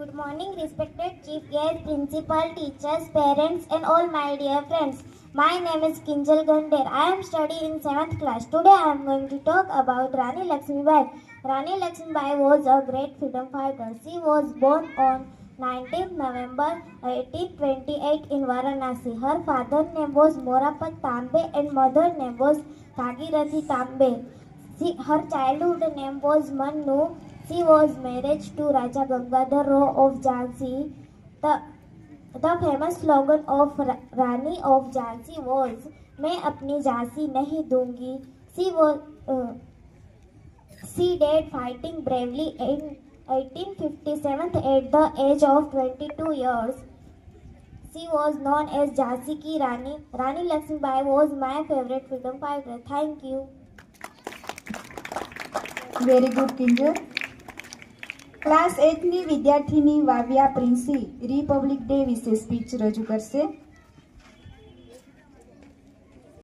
Good morning, respected chief guest, principal, teachers, parents, and all my dear friends. My name is Kinjal Gander. I am studying in 7th class. Today I am going to talk about Rani Lakshmibai. Rani Lakshmibai was a great freedom fighter. She was born on 19th November 1828 in Varanasi. Her father's name was Morapat Tambe and mother's name was Bhagirathi Tambe. Her childhood name was Manu. She was married to Raja Gangadhar Rao of Jhansi. The famous slogan of Rani of Jhansi was "मैं अपनी झांसी नहीं दूंगी." She died fighting bravely in 1857 at the age of 22 years. She was known as Jhansi ki Rani. Rani Lakshmibai was my favorite freedom fighter. Thank you. Very good Kinjal. Class 8ની વિદ્યાર્થીની Vavya Princy republic day વિશે speech રજૂ કરશે.